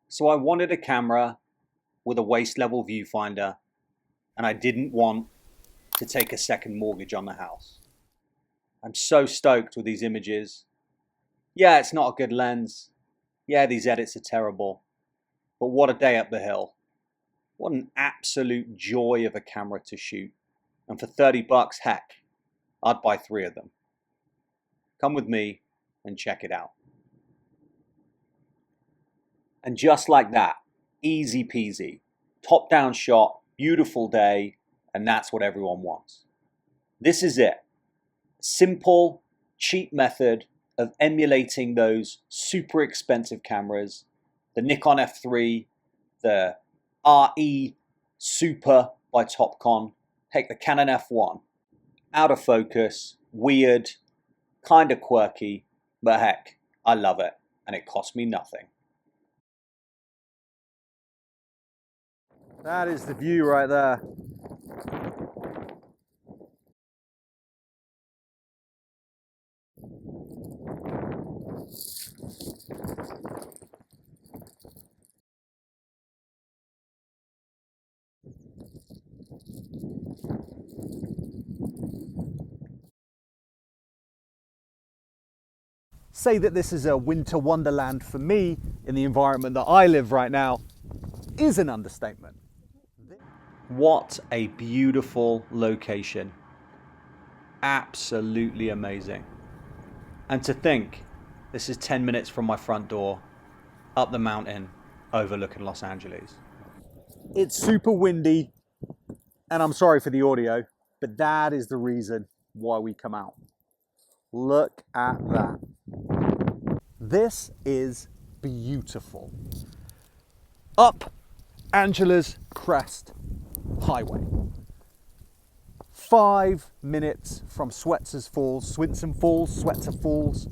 So I wanted a camera with a waist level viewfinder, and I didn't want to take a second mortgage on the house. I'm so stoked with these images. Yeah, it's not a good lens. Yeah, these edits are terrible. But what a day up the hill. What an absolute joy of a camera to shoot. And for 30 bucks, heck, I'd buy 3 of them. Come with me and check it out. And just like that, easy peasy, top down shot, beautiful day, and that's what everyone wants. This is it. Simple, cheap method of emulating those super expensive cameras, the Nikon F3, the RE Super by Topcon, heck, the Canon F1. Out of focus, weird, kind of quirky, but heck, I love it, and it cost me nothing. That is the view right there. Say that this is a winter wonderland for me in the environment that I live right now is an understatement. What a beautiful location. Absolutely amazing. And to think, this is 10 minutes from my front door, up the mountain, overlooking Los Angeles. It's super windy, and I'm sorry for the audio, but that is the reason why we come out. Look at that. This is beautiful. Up Angela's Crest Highway. 5 minutes from Swinson Falls,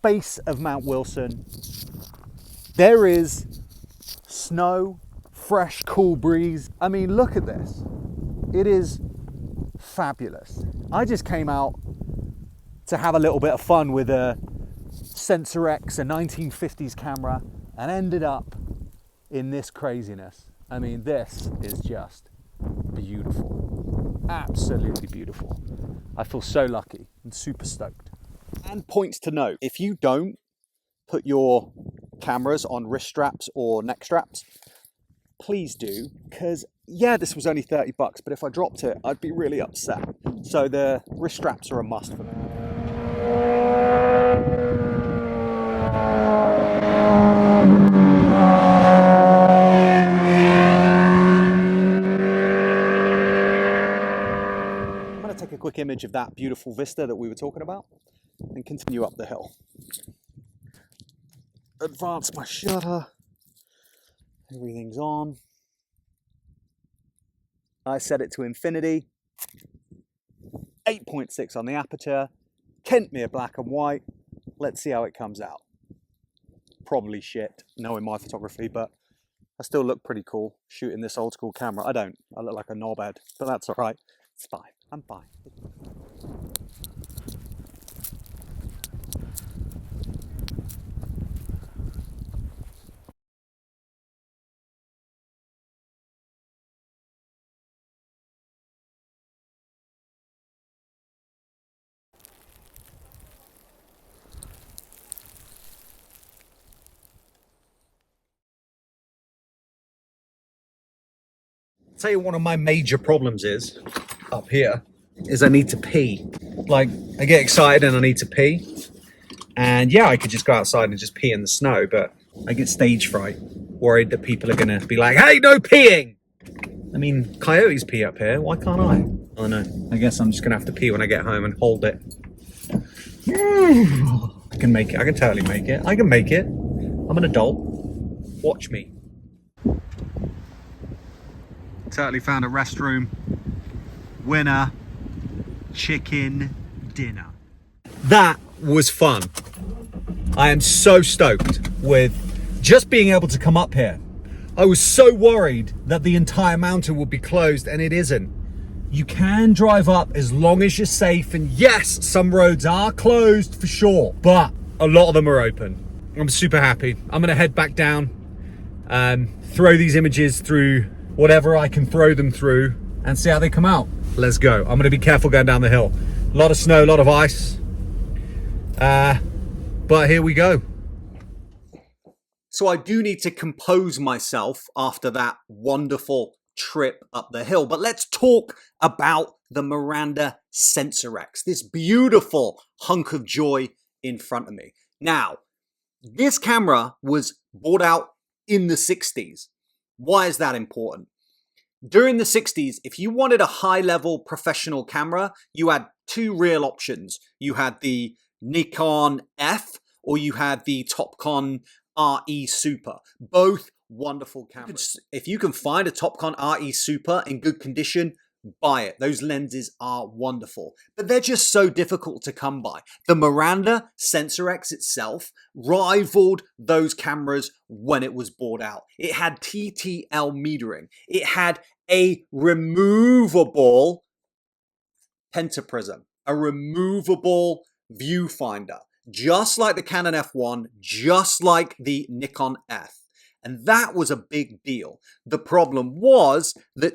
base of Mount Wilson. There is snow, fresh, cool breeze. I mean, look at this. It is fabulous. I just came out to have a little bit of fun with a Sensorex, a 1950s camera, and ended up in this craziness. I mean, this is just beautiful. Absolutely beautiful. I feel so lucky and super stoked. And points to note, if you don't put your cameras on wrist straps or neck straps, please do, because yeah, this was only 30 bucks, but if I dropped it, I'd be really upset. So the wrist straps are a must for me. I'm going to take a quick image of that beautiful vista that we were talking about and continue up the hill. Advance my shutter. Everything's on. I set it to infinity. 8.6 on the aperture. Kentmere black and white. Let's see how it comes out. Probably shit, knowing my photography, but I still look pretty cool shooting this old school camera. I don't. I look like a knobhead, but that's all right. It's fine. I'm fine. Tell you one of my major problems is up here is I need to pee. Like, I get excited and I need to pee, and yeah, I could just go outside and just pee in the snow, but I get stage fright, worried that people are gonna be like, hey, no peeing. I mean, coyotes pee up here, why can't I? I don't know. I guess I'm just gonna have to pee when I get home and hold it. I can make it. I can totally make it. I can make it. I'm an adult. Watch me. Totally found a restroom. Winner. Chicken dinner. That was fun. I am so stoked with just being able to come up here. I was so worried that the entire mountain would be closed, and it isn't. You can drive up as long as you're safe, and yes, some roads are closed for sure, but a lot of them are open. I'm super happy. I'm gonna head back down, throw these images through whatever I can throw them through and see how they come out. Let's go. I'm gonna be careful going down the hill. A lot of snow, a lot of ice, but here we go. So I do need to compose myself after that wonderful trip up the hill. But let's talk about the Miranda Sensorex, this beautiful hunk of joy in front of me. Now, this camera was bought out in the 60s. Why is that important? During the 60s, if you wanted a high-level professional camera, you had two real options. You had the Nikon F or you had the Topcon RE Super. Both wonderful cameras. If you can find a Topcon RE Super in good condition, buy it. Those lenses are wonderful, but they're just so difficult to come by. The Miranda Sensorex itself rivaled those cameras when it was bought out. It had TTL metering. It had a removable pentaprism, a removable viewfinder, just like the Canon F1, just like the Nikon F. And that was a big deal. The problem was that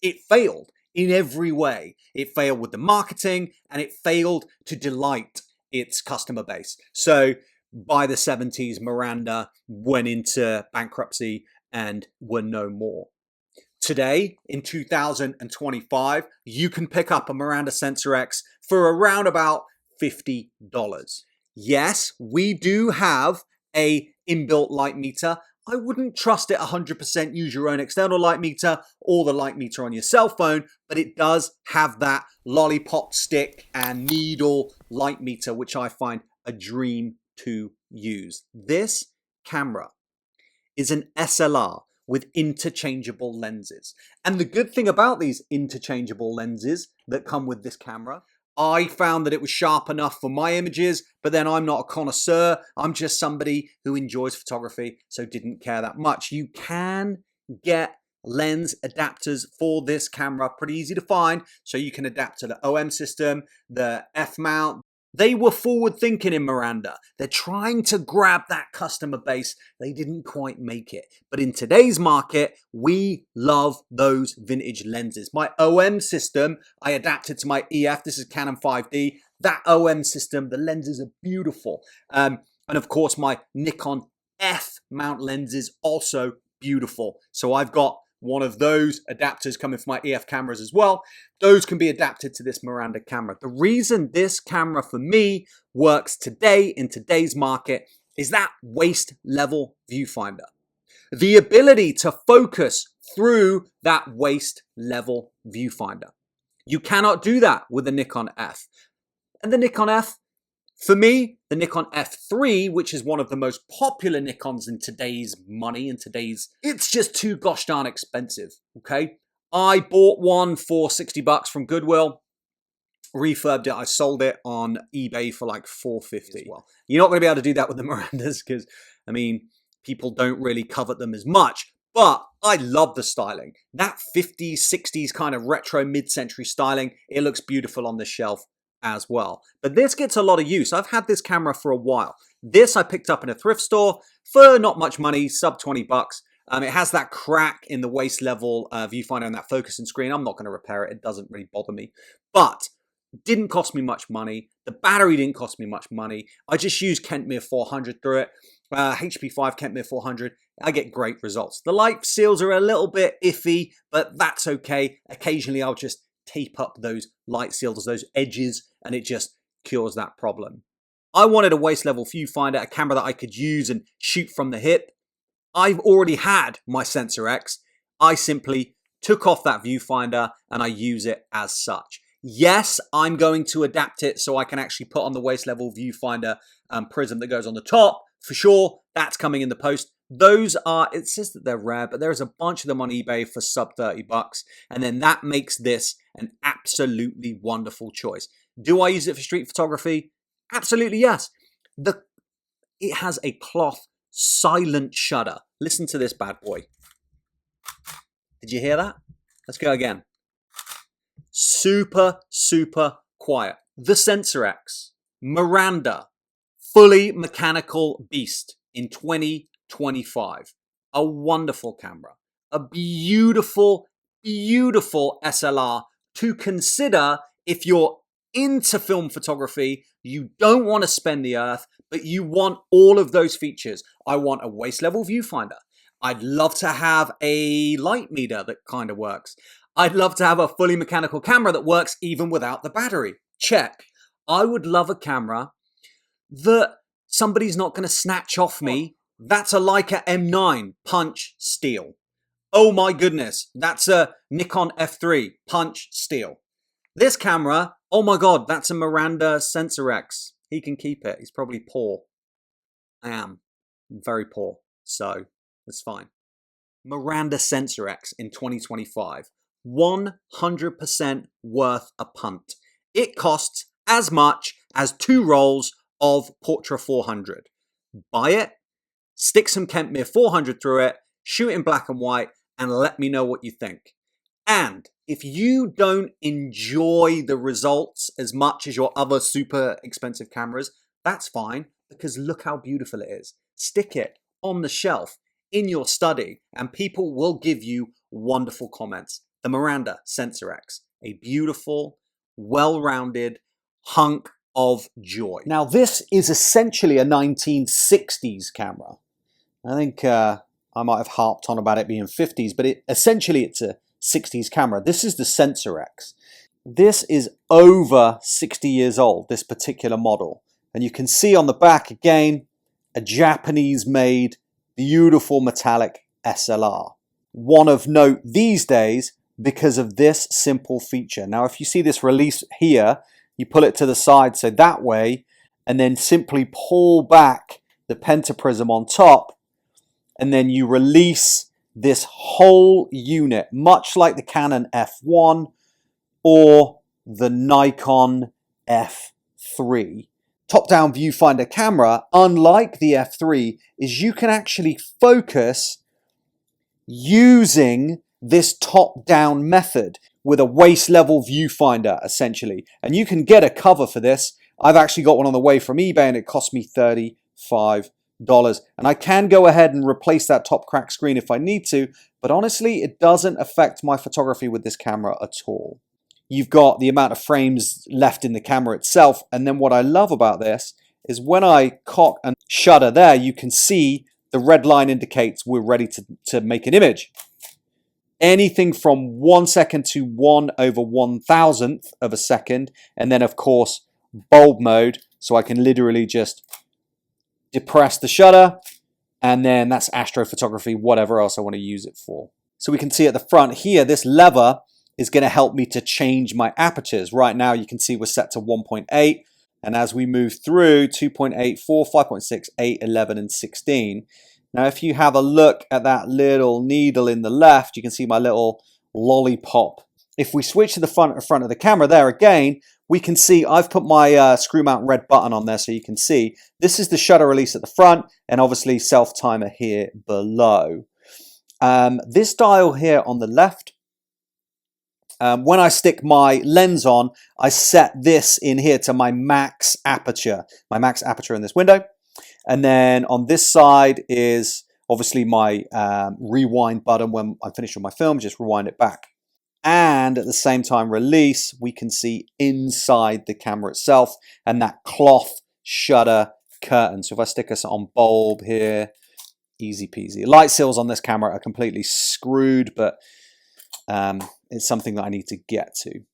it failed in every way. It failed with the marketing and it failed to delight its customer base. So by the 70s, Miranda went into bankruptcy and were no more. Today, in 2025, you can pick up a Miranda Sensorex for around about $50. Yes, we do have a inbuilt light meter. I wouldn't trust it 100%. Use your own external light meter or the light meter on your cell phone, but it does have that lollipop stick and needle light meter, which I find a dream to use. This camera is an SLR with interchangeable lenses. And the good thing about these interchangeable lenses that come with this camera, I found that it was sharp enough for my images, but then I'm not a connoisseur. I'm just somebody who enjoys photography, so didn't care that much. You can get lens adapters for this camera, pretty easy to find. So you can adapt to the OM system, the F mount. They were forward thinking in Miranda. They're trying to grab that customer base. They didn't quite make it. But in today's market, we love those vintage lenses. My OM system, I adapted to my EF. This is Canon 5D. That OM system, the lenses are beautiful. And of course, my Nikon F mount lenses also beautiful. So I've got one of those adapters coming for my EF cameras as well. Those can be adapted to this Miranda camera. The reason this camera for me works today in today's market is that waist level viewfinder. The ability to focus through that waist level viewfinder. You cannot do that with the Nikon F. And the Nikon F, for me, the Nikon F3, which is one of the most popular Nikons in today's money, it's just too gosh darn expensive, okay? I bought one for $60 from Goodwill, refurbed it, I sold it on eBay for like $450. Well, you're not going to be able to do that with the Mirandas because, I mean, people don't really covet them as much. But I love the styling. That 50s, 60s kind of retro mid-century styling, it looks beautiful on the shelf as well. But this gets a lot of use. I've had this camera for a while. This I picked up in a thrift store for not much money, sub $20. It has that crack in the waist level viewfinder and that focusing screen. I'm not going to repair it. It doesn't really bother me. But didn't cost me much money. The battery didn't cost me much money. I just used Kentmere 400 through it. HP5 Kentmere 400. I get great results. The light seals are a little bit iffy, but that's okay. Occasionally I'll just tape up those light seals, those edges, and it just cures that problem. I wanted a waist level viewfinder, a camera that I could use and shoot from the hip. I've already had my Sensorex. I simply took off that viewfinder and I use it as such. Yes, I'm going to adapt it so I can actually put on the waist level viewfinder prism that goes on the top. For sure, that's coming in the post. Those are, it says that they're rare, but there's a bunch of them on eBay for sub $30. And then that makes this an absolutely wonderful choice. Do I use it for street photography? Absolutely yes. It has a cloth silent shutter. Listen to this bad boy. Did you hear that? Let's go again. Super, super quiet. The Sensorex, Miranda, fully mechanical beast in 2025. A wonderful camera, a beautiful, beautiful SLR to consider if you're into film photography, you don't want to spend the earth, but you want all of those features. I want a waist level viewfinder. I'd love to have a light meter that kind of works. I'd love to have a fully mechanical camera that works even without the battery. Check. I would love a camera that somebody's not going to snatch off me. That's a Leica M9 punch steel. Oh my goodness, that's a Nikon F3 punch steel. This camera, oh my god, that's a Miranda Sensorex. He can keep it. He's probably poor. I am. I'm very poor, so that's fine. Miranda Sensorex in 2025. 100% worth a punt. It costs as much as 2 rolls of Portra 400. Buy it, stick some Kentmere 400 through it, shoot it in black and white, and let me know what you think. And if you don't enjoy the results as much as your other super expensive cameras, that's fine, because look how beautiful it is. Stick it on the shelf in your study, and people will give you wonderful comments. The Miranda Sensorex, a beautiful, well-rounded hunk of joy. Now, this is essentially a 1960s camera. I think I might have harped on about it being 50s, but essentially it's a 60s camera. This is the Sensorex. This is over 60 years old, this particular model. And you can see on the back, again, a Japanese-made, beautiful metallic SLR. One of note these days because of this simple feature. Now, if you see this release here, you pull it to the side, so that way, and then simply pull back the pentaprism on top, and then you release this whole unit, much like the Canon F1 or the Nikon F3. Top-down viewfinder camera, unlike the F3, is you can actually focus using this top-down method with a waist-level viewfinder, essentially. And you can get a cover for this. I've actually got one on the way from eBay, and it cost me $35. And I can go ahead and replace that top crack screen if I need to, but honestly, it doesn't affect my photography with this camera at all. You've got the amount of frames left in the camera itself, and then what I love about this is when I cock and shutter there, you can see the red line indicates we're ready to make an image. Anything from 1 second to 1/1000th of a second, and then of course bulb mode, so I can literally just depress the shutter, and then that's astrophotography, whatever else I want to use it for. So we can see at the front here, this lever is going to help me to change my apertures. Right now you can see we're set to 1.8, and as we move through 2.8, 4, 5.6, 8, 11, and 16. Now if you have a look at that little needle in the left, you can see my little lollipop. If we switch to the front of the camera there again, we can see I've put my screw mount red button on there so you can see. This is the shutter release at the front, and obviously self timer here below. This dial here on the left, when I stick my lens on, I set this in here to my max aperture in this window. And then on this side is obviously my rewind button. When I'm finished with my film, just rewind it back. And at the same time release, we can see inside the camera itself and that cloth shutter curtain. So if I stick us on bulb here, easy peasy. Light seals on this camera are completely screwed, but it's something that I need to get to.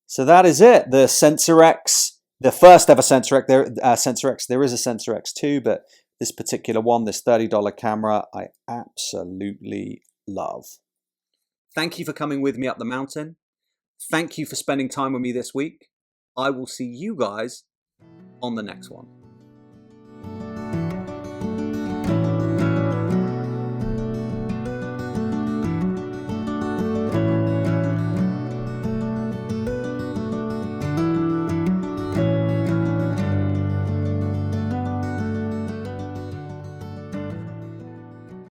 So that is it. The Sensorex, the first ever Sensorex. There is a Sensorex 2, but this particular one, this $30 camera, I absolutely love. Thank you for coming with me up the mountain. Thank you for spending time with me this week. I will see you guys on the next one.